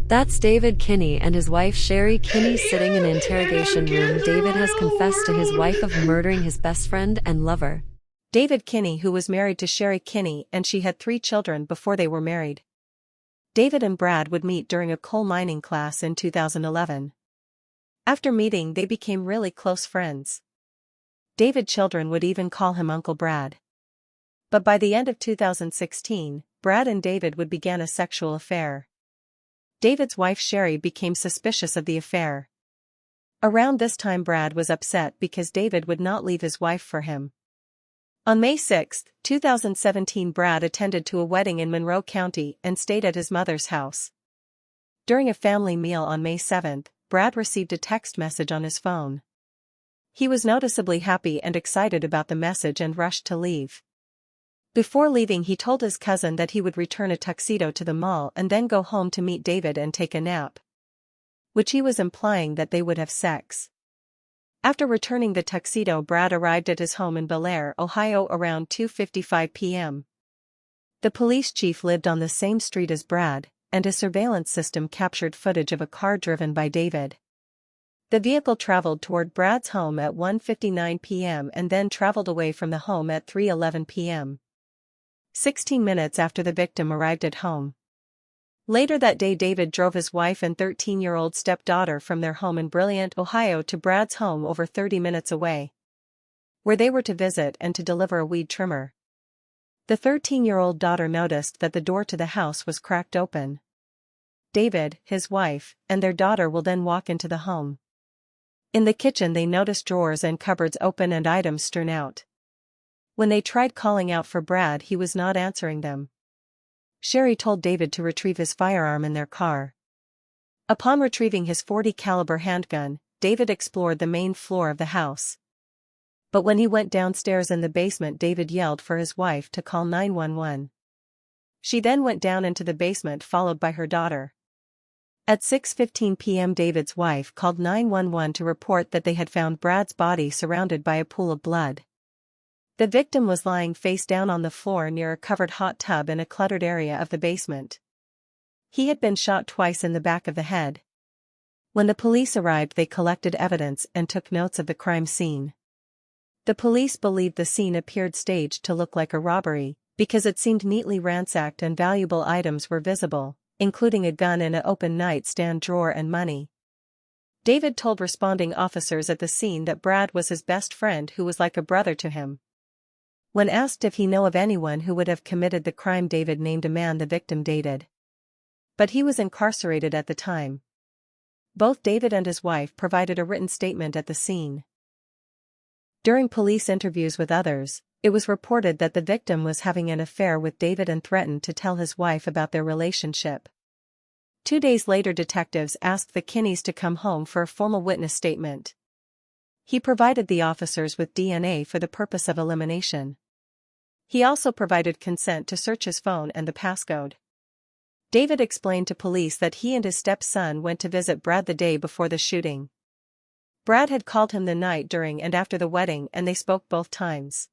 That's David Kinney and his wife Sherry Kinney sitting in an interrogation room. David has confessed to his wife of murdering his best friend and lover. David Kinney, who was married to Sherry Kinney, and she had 3 children before they were married. David and Brad would meet during a coal mining class in 2011. After meeting, they became really close friends. David's children would even call him Uncle Brad. But by the end of 2016, Brad and David would begin a sexual affair. David's wife Sherry became suspicious of the affair. Around this time, Brad was upset because David would not leave his wife for him. On May 6, 2017, Brad attended to a wedding in Monroe County and stayed at his mother's house. During a family meal on May 7, Brad received a text message on his phone. He was noticeably happy and excited about the message and rushed to leave. Before leaving, he told his cousin that he would return a tuxedo to the mall and then go home to meet David and take a nap, which he was implying that they would have sex. After returning the tuxedo, Brad arrived at his home in Bel Air, Ohio around 2:55 p.m. The police chief lived on the same street as Brad, and his surveillance system captured footage of a car driven by David. The vehicle traveled toward Brad's home at 1:59 p.m. and then traveled away from the home at 3:11 p.m. 16 minutes after the victim arrived at home. Later that day, David drove his wife and 13-year-old stepdaughter from their home in Brilliant, Ohio to Brad's home over 30 minutes away, where they were to visit and to deliver a weed trimmer. The 13-year-old daughter noticed that the door to the house was cracked open. David, his wife, and their daughter will then walk into the home. In the kitchen, they noticed drawers and cupboards open and items strewn out. When they tried calling out for Brad, he was not answering them. Sherry told David to retrieve his firearm in their car. Upon retrieving his .40 caliber handgun, David explored the main floor of the house. But when he went downstairs in the basement, David yelled for his wife to call 911. She then went down into the basement, followed by her daughter. At 6:15 p.m. David's wife called 911 to report that they had found Brad's body surrounded by a pool of blood. The victim was lying face down on the floor near a covered hot tub in a cluttered area of the basement. He had been shot twice in the back of the head. When the police arrived, they collected evidence and took notes of the crime scene. The police believed the scene appeared staged to look like a robbery, because it seemed neatly ransacked and valuable items were visible, including a gun in an open nightstand drawer and money. David told responding officers at the scene that Brad was his best friend who was like a brother to him. When asked if he knew of anyone who would have committed the crime, David named a man the victim dated. But he was incarcerated at the time. Both David and his wife provided a written statement at the scene. During police interviews with others, it was reported that the victim was having an affair with David and threatened to tell his wife about their relationship. 2 days later, detectives asked the Kinneys to come home for a formal witness statement. He provided the officers with DNA for the purpose of elimination. He also provided consent to search his phone and the passcode. David explained to police that he and his stepson went to visit Brad the day before the shooting. Brad had called him the night during and after the wedding, and they spoke both times.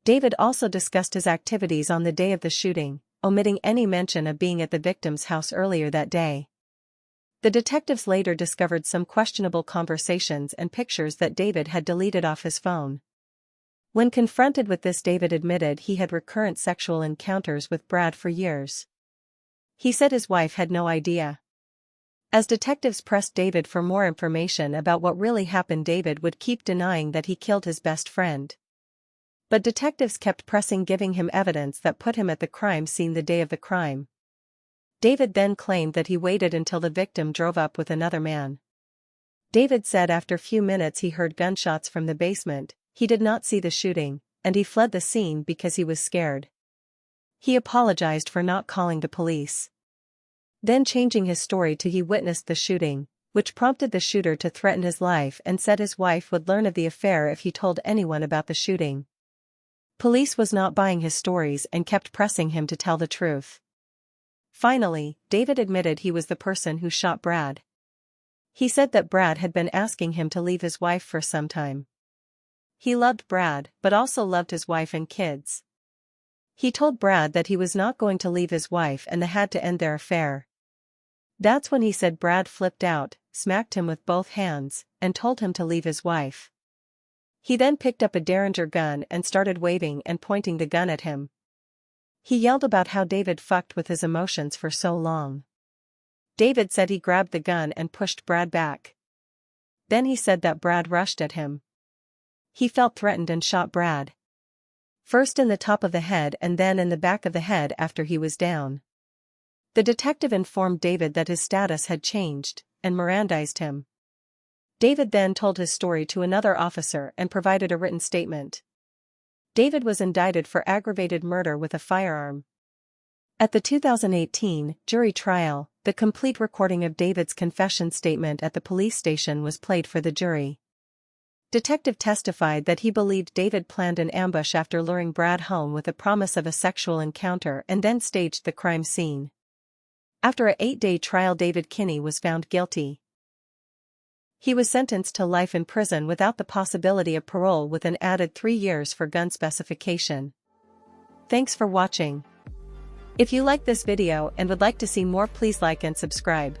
David also discussed his activities on the day of the shooting, omitting any mention of being at the victim's house earlier that day. The detectives later discovered some questionable conversations and pictures that David had deleted off his phone. When confronted with this, David admitted he had recurrent sexual encounters with Brad for years. He said his wife had no idea. As detectives pressed David for more information about what really happened, David would keep denying that he killed his best friend. But detectives kept pressing, giving him evidence that put him at the crime scene the day of the crime. David then claimed that he waited until the victim drove up with another man. David said after a few minutes he heard gunshots from the basement. He did not see the shooting, and he fled the scene because he was scared. He apologized for not calling the police, then changing his story to he witnessed the shooting, which prompted the shooter to threaten his life and said his wife would learn of the affair if he told anyone about the shooting. Police was not buying his stories and kept pressing him to tell the truth. Finally, David admitted he was the person who shot Brad. He said that Brad had been asking him to leave his wife for some time. He loved Brad, but also loved his wife and kids. He told Brad that he was not going to leave his wife and they had to end their affair. That's when he said Brad flipped out, smacked him with both hands, and told him to leave his wife. He then picked up a Derringer gun and started waving and pointing the gun at him. He yelled about how David fucked with his emotions for so long. David said he grabbed the gun and pushed Brad back. Then he said that Brad rushed at him. He felt threatened and shot Brad. First in the top of the head and then in the back of the head after he was down. The detective informed David that his status had changed, and Mirandized him. David then told his story to another officer and provided a written statement. David was indicted for aggravated murder with a firearm. At the 2018 jury trial, the complete recording of David's confession statement at the police station was played for the jury. Detective testified that he believed David planned an ambush after luring Brad home with a promise of a sexual encounter and then staged the crime scene. After an 8-day trial, David Kinney was found guilty. He was sentenced to life in prison without the possibility of parole with an added 3 years for gun specification. Thanks for watching. If you like this video and would like to see more, please like and subscribe.